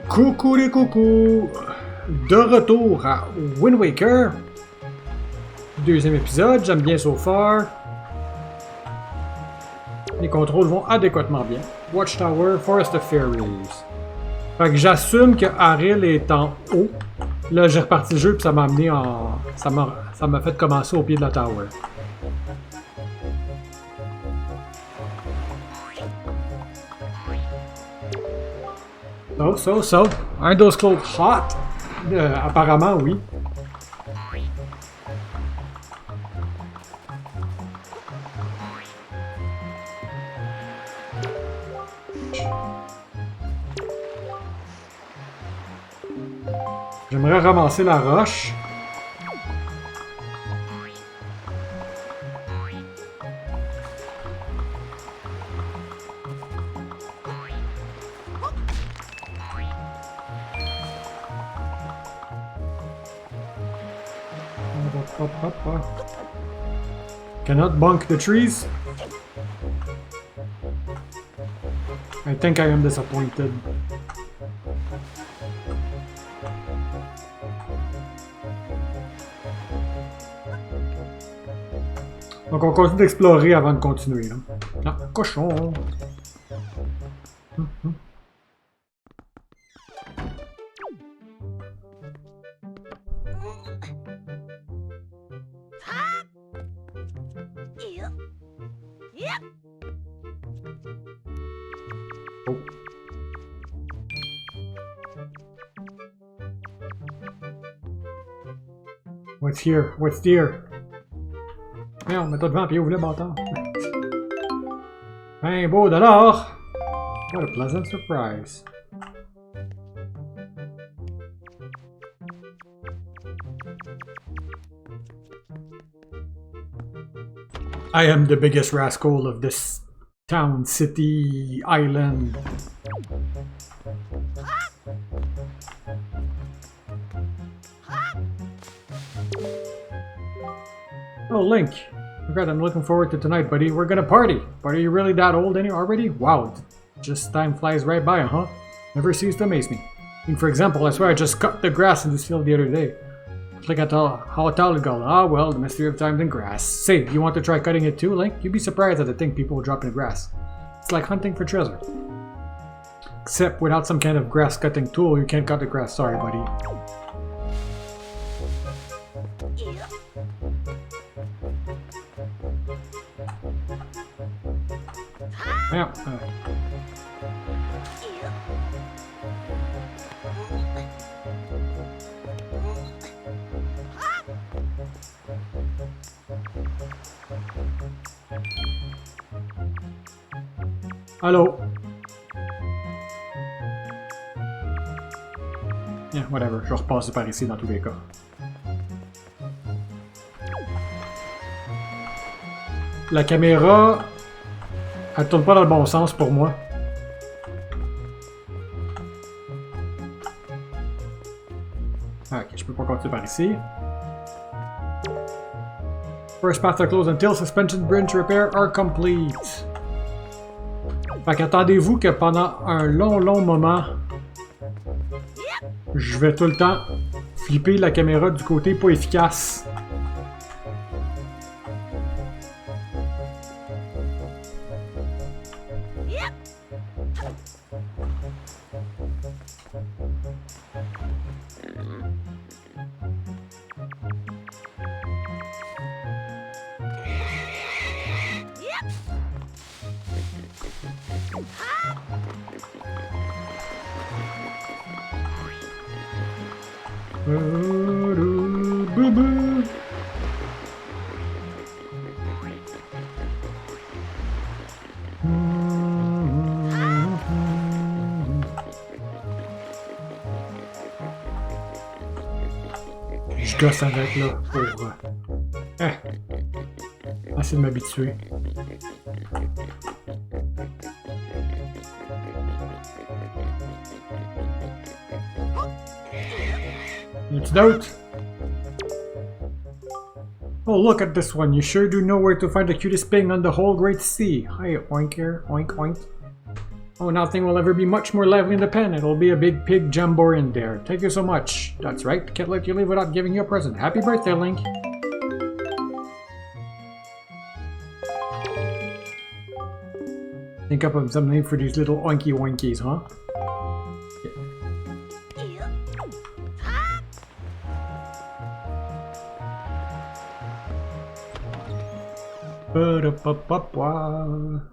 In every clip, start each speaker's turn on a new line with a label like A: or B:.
A: Coucou les coucous! De retour à Windwaker. Deuxième épisode, j'aime bien so far. Les contrôles vont adéquatement bien. Watchtower, Forest of Fairies. Fait que j'assume que Haril est en haut. Là, j'ai reparti le jeu puis ça m'a amené en... Ça m'a fait commencer au pied de la tower. So. Aren't those clothes hot? Apparemment, oui. J'aimerais ramasser la roche. Cannot bunk the trees. I think I am disappointed. Donc on continue d'explorer avant de continuer. Là. Ah, cochon! Oh. What's here? What's there? Merde, mets-toi devant puis ouvre le bâtard. Ben beau de l'or! What a pleasant surprise. I am the biggest rascal of this town, city, island. Oh, Link. God, I'm looking forward to tonight, buddy. We're gonna party. But are you really that old already? Wow, just time flies right by, huh? Never ceases to amaze me. I mean, for example, I swear I just cut the grass in this field the other day. Look at how tall it got. Ah, well, the mystery of time and grass. Say, you want to try cutting it too, Link? You'd be surprised at the thing people will drop in the grass. It's like hunting for treasure. Except without some kind of grass-cutting tool, you can't cut the grass. Sorry, buddy. Yeah. Allô? Yeah, whatever. Je repasse par ici dans tous les cas. La caméra... Elle tourne pas dans le bon sens pour moi. Ok, je peux pas continuer par ici. First paths are closed until suspension bridge repair are complete. Fait qu'attendez-vous que pendant un long moment, je vais tout le temps flipper la caméra du côté pas efficace. Je gosse avec là pour essayer de m'habituer. It's out. Oh, look at this one. You sure do know where to find the cutest ping on the whole great sea. Hi, oinker, oink, oink. Oh, nothing will ever be much more lively in the pen. It'll be a big pig jamboree in there. Thank you so much. That's right. Can't let you leave without giving you a present. Happy birthday, Link. Think up of some name for these little oinky oinkies, huh? Ba-da-ba-ba-ba.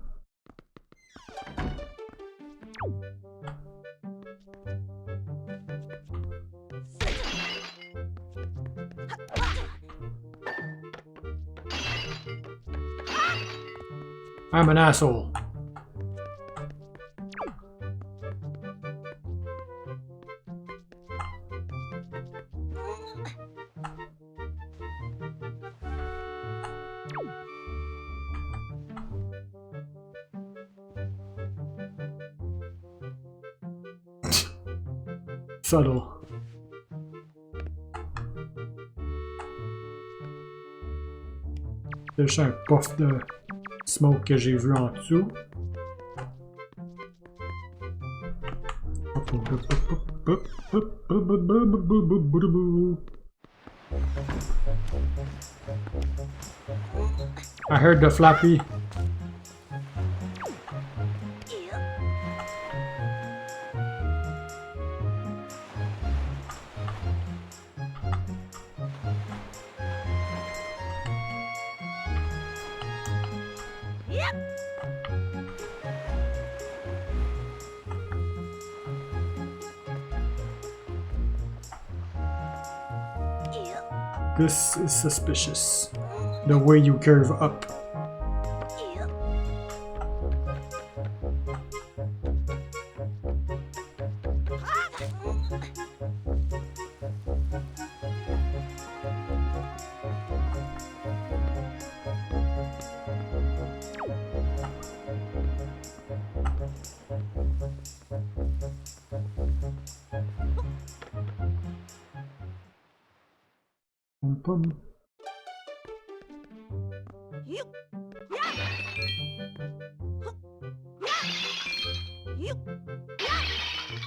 A: I'm an asshole. Subtle. C'est juste un puff de smoke que j'ai vu en dessous. I heard the flappy. This is suspicious. The way you curve up.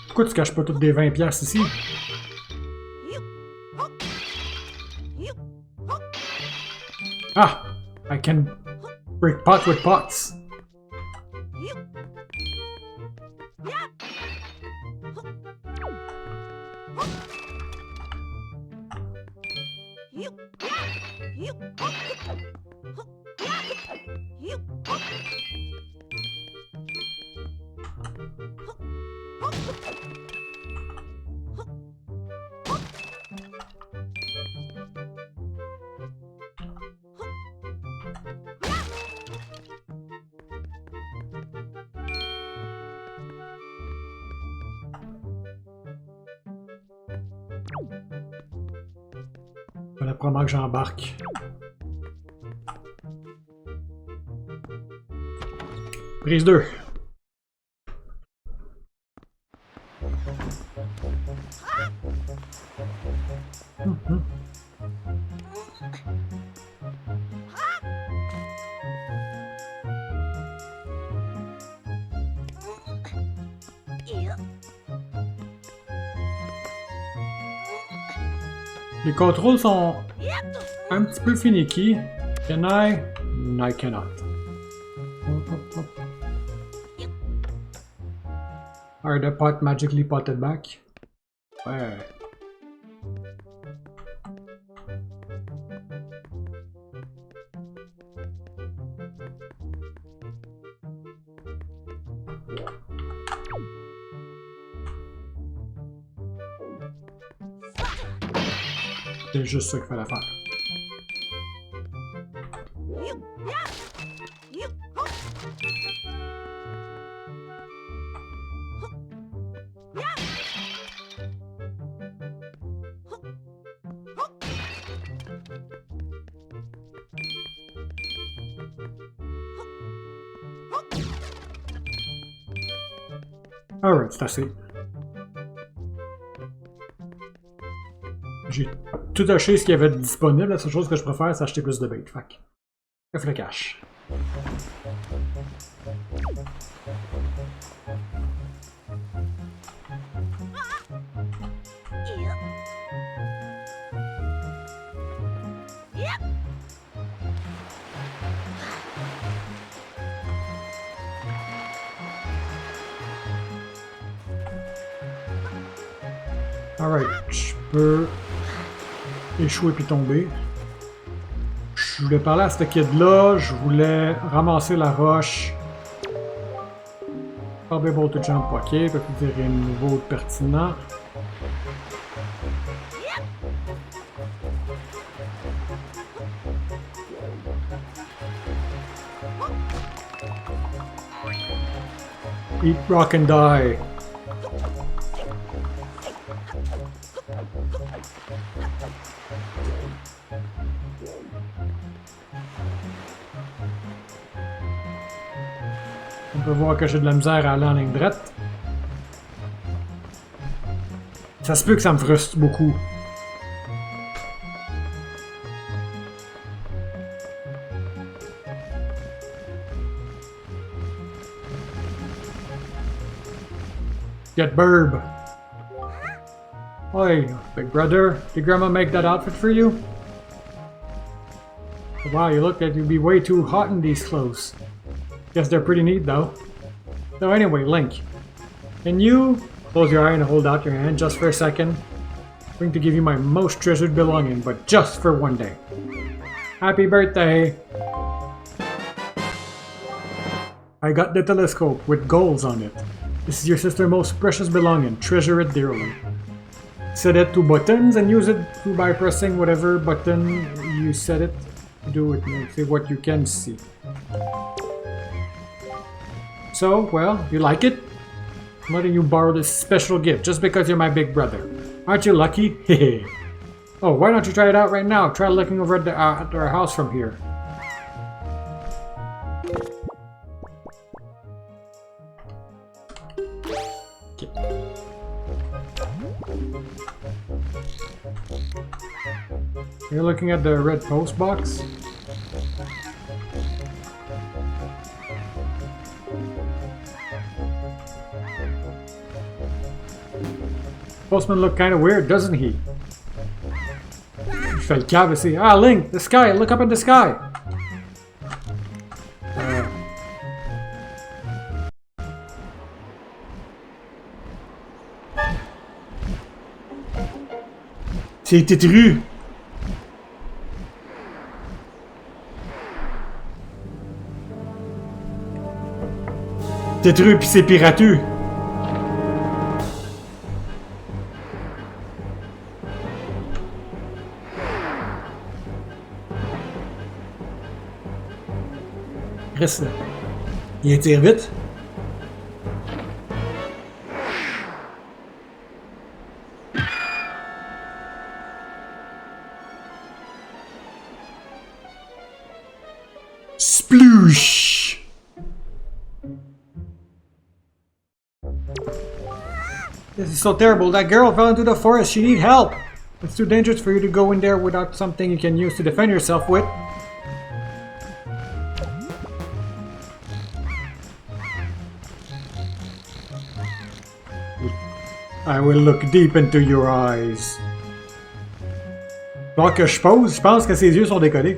A: Pourquoi tu caches pas toutes des 20 piastres ici? Ah! I can break pot with pots. Voilà, probablement que j'embarque. Prise 2. Les contrôles sont un petit peu finicky. Can I? I cannot. Are the pot magically potted back? Ouais. C'est juste ça qu'il fallait faire. Alright, c'est assez. J'ai tout acheté ce qu'il y avait de disponible. La seule chose que je préfère, c'est acheter plus de bait. Fait que, le cash. Alright, je peux échouer puis tomber. Je voulais parler à ce kid-là, je voulais ramasser la roche. Probably able to jump, ok, peut dire rien de nouveau pertinent. Eat, rock and die. On peut voir que j'ai de la misère à aller en ligne droite. Ça se peut que ça me frustre beaucoup. Get burb. Oi, big brother, did Grandma make that outfit for you? Wow, you look like you'd be way too hot in these clothes. Guess they're pretty neat though. So anyway, Link, can you close your eye and hold out your hand just for a second? I'm going to give you my most treasured belonging, but just for one day. Happy birthday! I got the telescope with goals on it. This is your sister's most precious belonging. Treasure it dearly. Set it to buttons and use it by pressing whatever button you set it. Do it and see what you can see. So, well, you like it? I'm letting you borrow this special gift just because you're my big brother. Aren't you lucky? Hehe. Oh, why don't you try it out right now? Try looking over at our house from here. You're looking at the red post box? Postman looked kind of weird, doesn't he? Je fais le cave ici. Ah, Link! The sky! Look up at the sky! C'est tétru! Tétru pis c'est pirateux! Reste là. Il tire vite. Sploosh! This is so terrible. That girl fell into the forest. She needs help. It's too dangerous for you to go in there without something you can use to defend yourself with. I will look deep into your eyes. Donc je pense que ses yeux sont décollés.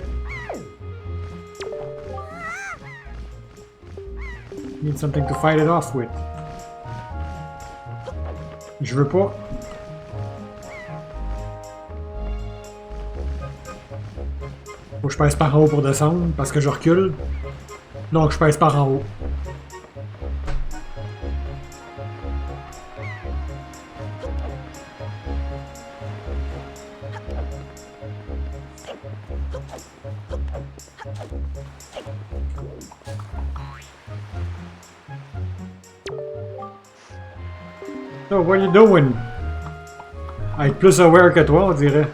A: Need something to fight it off with. Je veux pas. Faut que je pèse par en haut pour descendre parce que je recule. Donc je pèse par en haut. So, what are you doing? À être plus aware que toi, on dirait.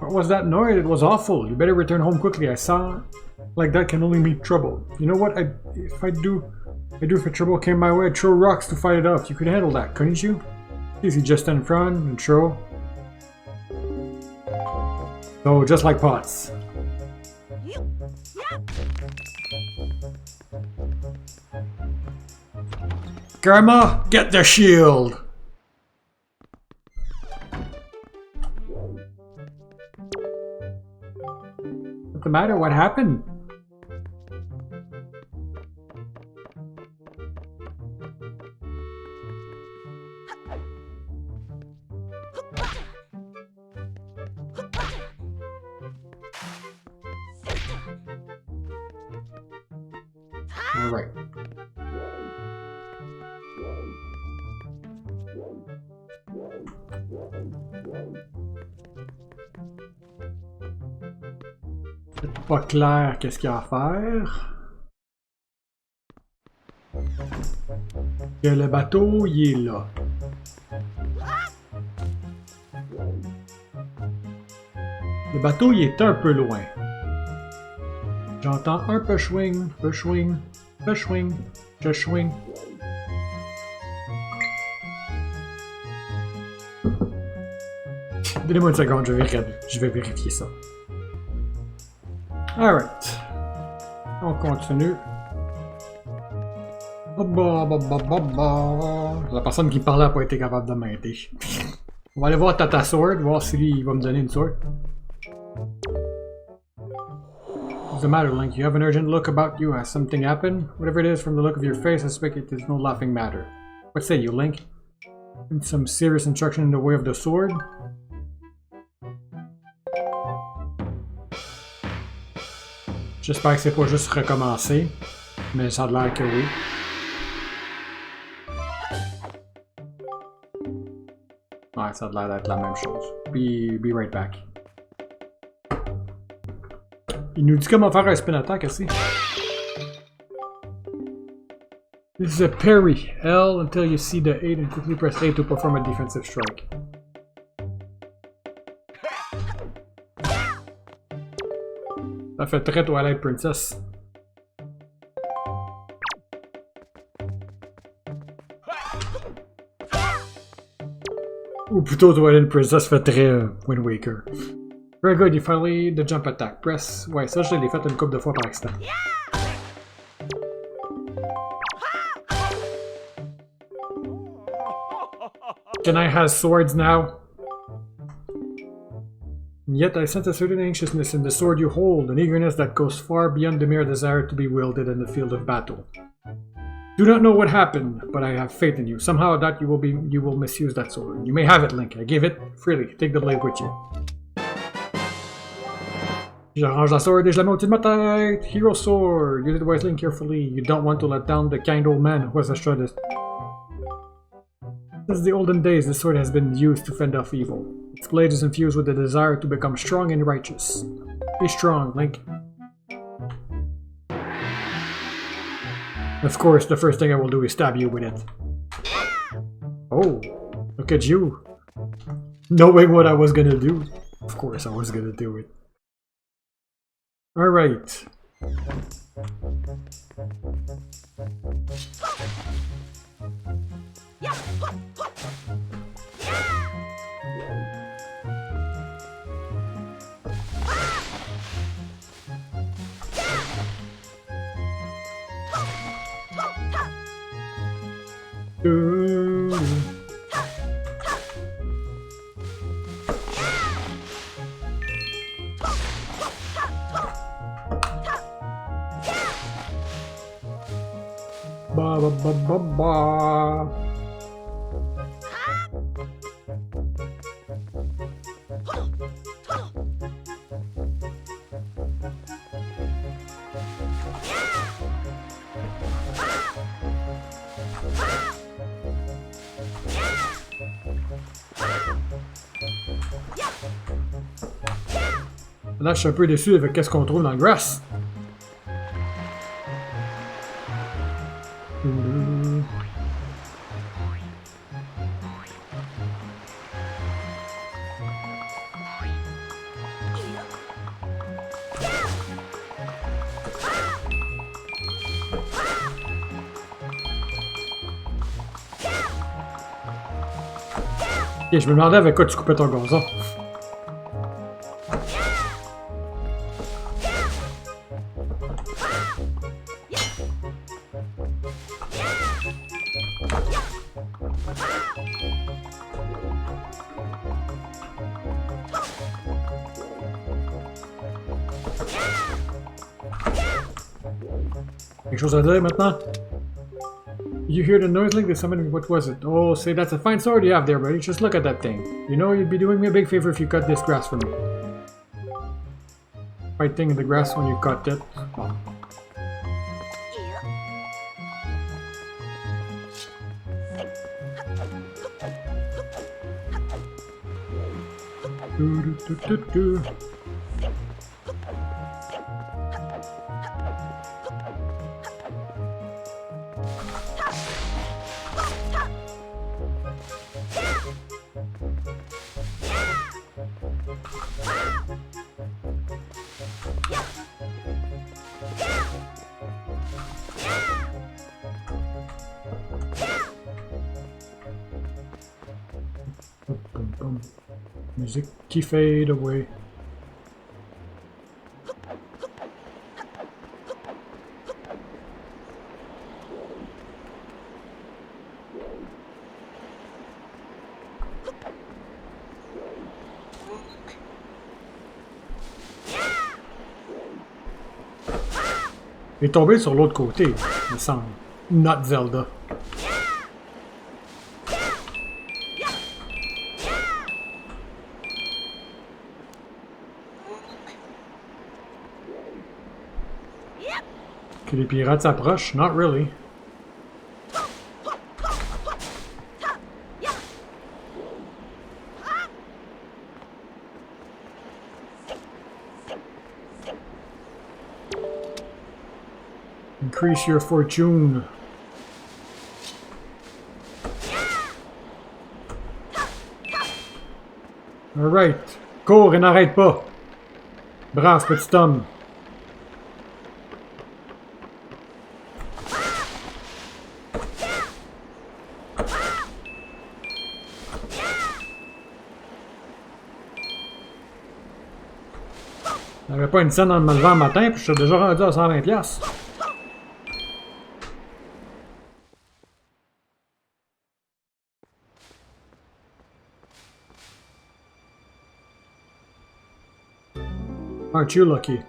A: What was that noise? It was awful. You better return home quickly. I saw like that can only mean trouble. You know what? If I do if a trouble came my way, I'd throw rocks to fight it off. You could handle that, couldn't you? Easy, just stand in front and throw. So, just like pots. Grandma, get the shield! What's the matter? What happened? Alright. C'est pas clair qu'est-ce qu'il y a à faire. Et le bateau, il est là. Le bateau, il est un peu loin. J'entends un peu swing, peu swing, peu swing, je swing. Donnez-moi une seconde, je vais vérifier ça. Alright. On continue. La personne qui parlait n'a pas été capable de m'aider. On va aller voir Tata Sword, voir s'il va me donner une sword. What's the matter, Link? You have an urgent look about you. Has something happened? Whatever it is, from the look of your face, I suspect it is no laughing matter. What say you, Link? Need some serious instruction in the way of the sword? J'espère que c'est pas juste recommencer, mais ça a l'air que oui. Ouais, ça a l'air d'être la même chose. Be right back. Il nous dit comment faire un spin attack aussi. This is a parry. L until you see the 8 and quickly press A to perform a defensive strike. Ça fait très Twilight Princess. Ou plutôt Twilight Princess fait très Windwaker. Very good, you finally the jump attack. Press. Ouais, ça je l'ai fait une couple de fois par accident. Kenai has swords now. And yet I sense a certain anxiousness in the sword you hold, an eagerness that goes far beyond the mere desire to be wielded in the field of battle. Do not know what happened, but I have faith in you. Somehow that you will misuse that sword. You may have it, Link. I give it freely. Take the blade with you. J'arrange la sword et je la mets au-dessus de ma tête. Hero sword. Use it wisely and carefully. You don't want to let down the kind old man who has assured us. Since the olden days, the sword has been used to fend off evil. Its blade is infused with the desire to become strong and righteous. Be strong, Link. Of course, the first thing I will do is stab you with it. Oh, look at you. Knowing what I was gonna do. Of course I was gonna do it. Alright. Ba ba ba ba ba. Là, je suis un peu déçu avec ce qu'on trouve dans le grass. Ok, je me demandais avec quoi tu coupais ton gazon. Quelque chose à dire maintenant? You hear the noise like there's somebody. What was it? Oh, say that's a fine sword you have there, buddy. Just look at that thing. You know you'd be doing me a big favor if you cut this grass for me. Right thing in the grass when you cut it. Oh. Do. Music qui fade away. Il est tombé sur l'autre côté, il me semble. Not Zelda. Que les pirates s'approchent? Not really. Increase your fortune. Alright. Cours et n'arrête pas. Brave petit homme. J'avais pas une scène en me levant le matin, puis je suis déjà rendu à 120$. Aren't you lucky?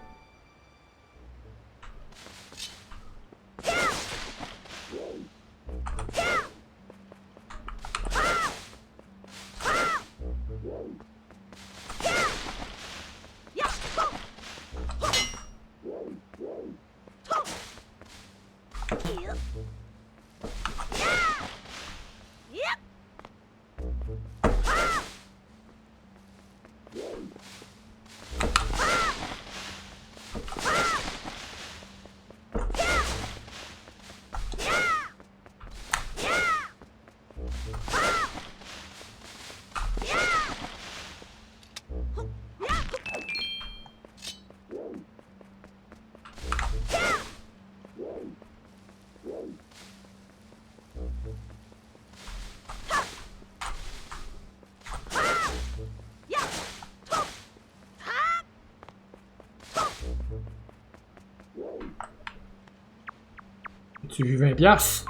A: As-tu vu 20$?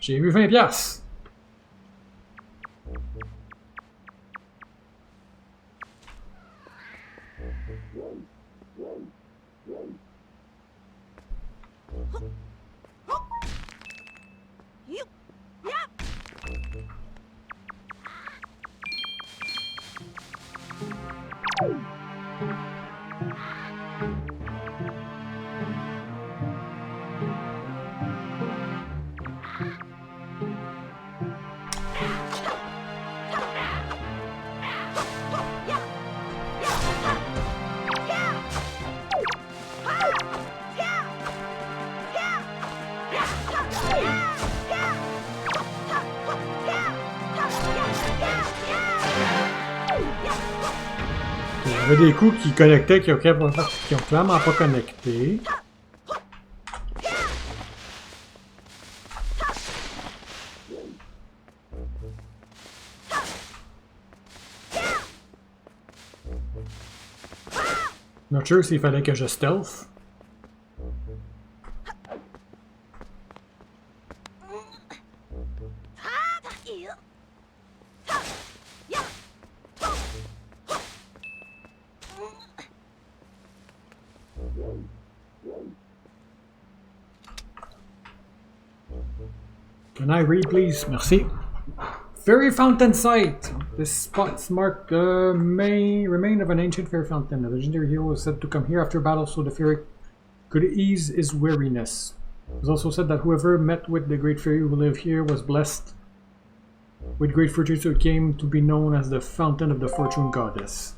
A: J'ai vu 20$! Il y avait des coups qui connectaient, qui ont clairement pas connecté. Not sure s'il fallait que je stealth. Can I read, please? Merci. Fairy fountain site! This spot's marked the may remain of an ancient fairy fountain. A legendary hero was said to come here after battle so the fairy could ease his weariness. It was also said that whoever met with the great fairy who lived here was blessed with great fortune, so it came to be known as the Fountain of the Fortune Goddess.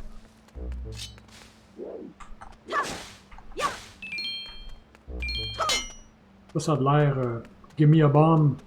A: Ça a l'air... give me a bomb.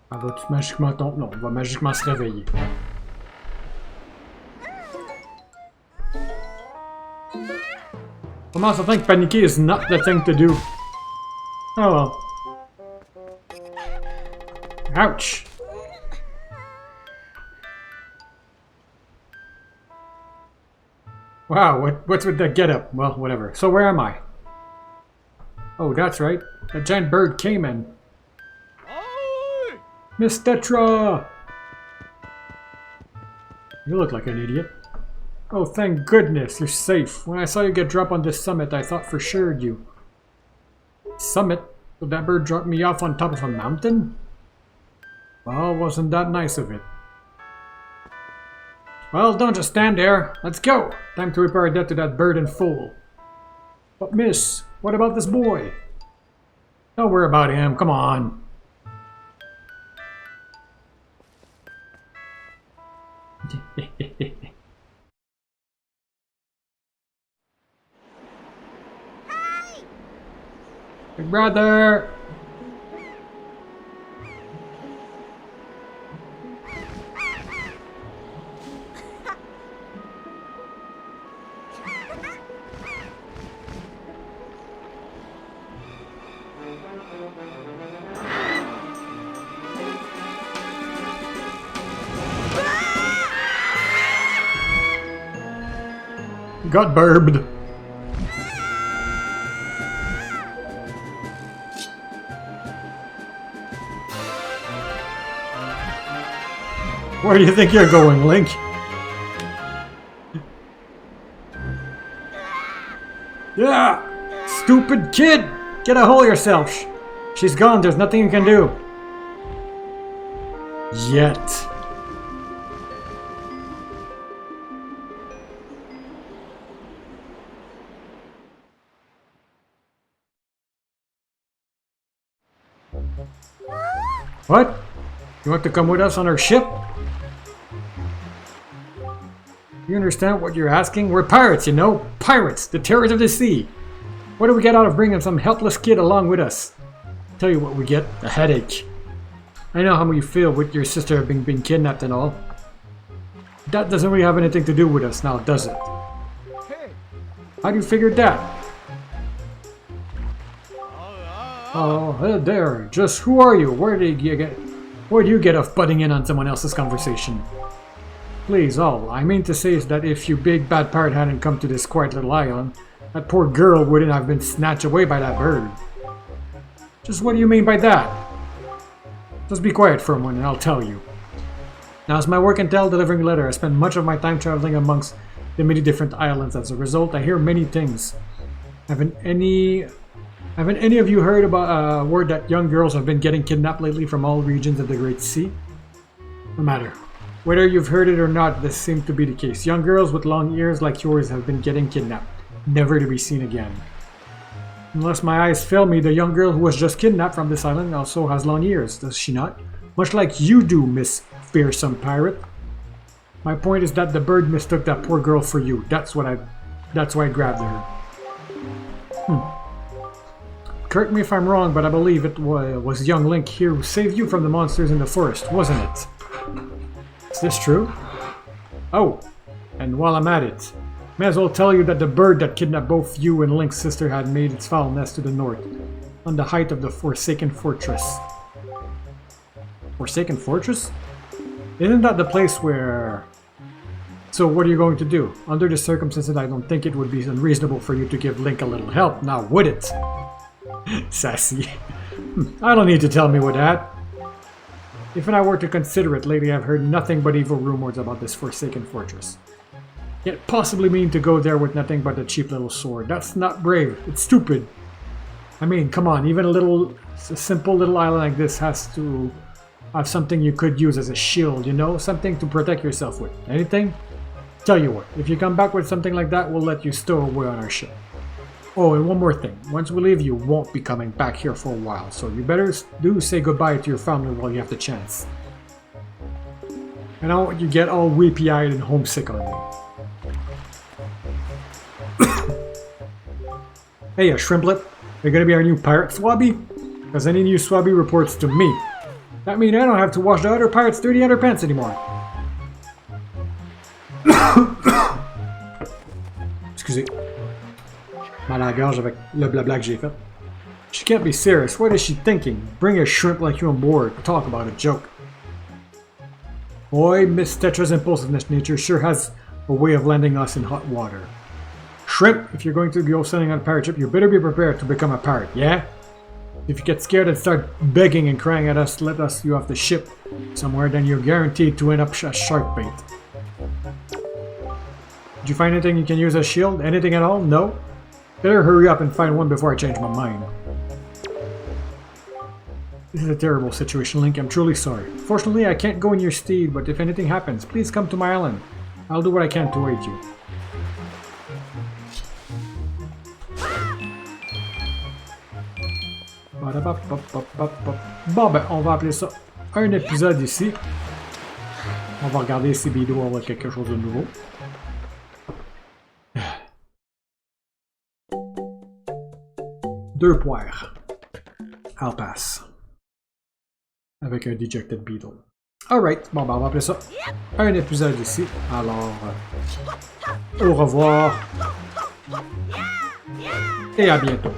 A: Ah, va-tu magiquement tomber? Non, on va magiquement se réveiller. Comment ça fait que paniquer is not the thing to do? Oh well. Ouch! Wow, what's with that getup? Well, whatever. So where am I? Oh, that's right. That giant bird came in. Miss Tetra! You look like an idiot. Oh, thank goodness, you're safe. When I saw you get dropped on this summit, I thought for sure you... Summit? Did that bird drop me off on top of a mountain? Well, wasn't that nice of it. Well, don't just stand there. Let's go! Time to repay our debt to that bird in full. But miss, what about this boy? Don't worry about him, come on. Big brother! Got burbed. Where do you think you're going, Link? Yeah! Stupid kid! Get a hold of yourself! She's gone, there's nothing you can do. Yet. What? You want to come with us on our ship? You understand what you're asking? We're pirates, you know? Pirates! The terrors of the sea! What do we get out of bringing some helpless kid along with us? Tell you what we get. A headache. I know how you feel with your sister being kidnapped and all. That doesn't really have anything to do with us now, does it? How do you figure that? Oh, there. Just who are you? Where do you get off butting in on someone else's conversation? Please, all I mean to say is that if you big bad pirate hadn't come to this quiet little island, that poor girl wouldn't have been snatched away by that bird. Just what do you mean by that? Just be quiet for a moment and I'll tell you. Now, as my work entailed delivering a letter, I spend much of my time traveling amongst the many different islands. As a result, I hear many things. Haven't any of you heard about word that young girls have been getting kidnapped lately from all regions of the Great Sea? No matter. Whether you've heard it or not, this seems to be the case. Young girls with long ears like yours have been getting kidnapped, never to be seen again. Unless my eyes fail me, the young girl who was just kidnapped from this island also has long ears, does she not? Much like you do, Miss Fearsome Pirate. My point is that the bird mistook that poor girl for you. That's why I grabbed her. Correct me if I'm wrong, but I believe it was young Link here who saved you from the monsters in the forest, wasn't it? Is this true? Oh, and while I'm at it, May as well tell you that the bird that kidnapped both you and Link's sister had made its foul nest to the north, on the height of the Forsaken Fortress. Forsaken Fortress? Isn't that the place where... So what are you going to do? Under the circumstances, I don't think it would be unreasonable for you to give Link a little help, now would it? Sassy. I don't need to tell me with that. If I were to consider it, lately I've heard nothing but evil rumors about this Forsaken Fortress. Yet possibly mean to go there with nothing but a cheap little sword. That's not brave. It's stupid. I mean, come on, even a simple little island like this has to have something you could use as a shield, you know? Something to protect yourself with. Anything? Tell you what, if you come back with something like that, we'll let you stow away on our ship. Oh, and one more thing. Once we leave, you won't be coming back here for a while, so you better do say goodbye to your family while you have the chance. And I don't want you get all weepy-eyed and homesick on me. Hey, Shrimplet, you're gonna be our new pirate swabby? Because any new swabby reports to me. That means I don't have to wash the other pirates' dirty underpants anymore. Excusez. Mal à la gorge avec le blabla que j'ai fait. She can't be serious. What is she thinking? Bring a shrimp like you on board. Talk about a joke. Boy, Miss Tetra's impulsiveness nature sure has a way of landing us in hot water. Shrimp, if you're going to go sailing on a pirate ship, you better be prepared to become a pirate, yeah? If you get scared and start begging and crying at us, let us you off the ship somewhere, then you're guaranteed to end up as shark bait. Did you find anything you can use as a shield? Anything at all? No? Better hurry up and find one before I change my mind. This is a terrible situation, Link. I'm truly sorry. Fortunately, I can't go in your steed, but if anything happens, please come to my island. I'll do what I can to aid you. Bon ben, on va appeler ça un épisode ici. On va regarder si Bido envoie quelque chose de nouveau. Deux poires. I'll pass. Avec un Dejected Beetle. Alright, bon ben on va appeler ça un épisode ici. Alors, au revoir. Et à bientôt.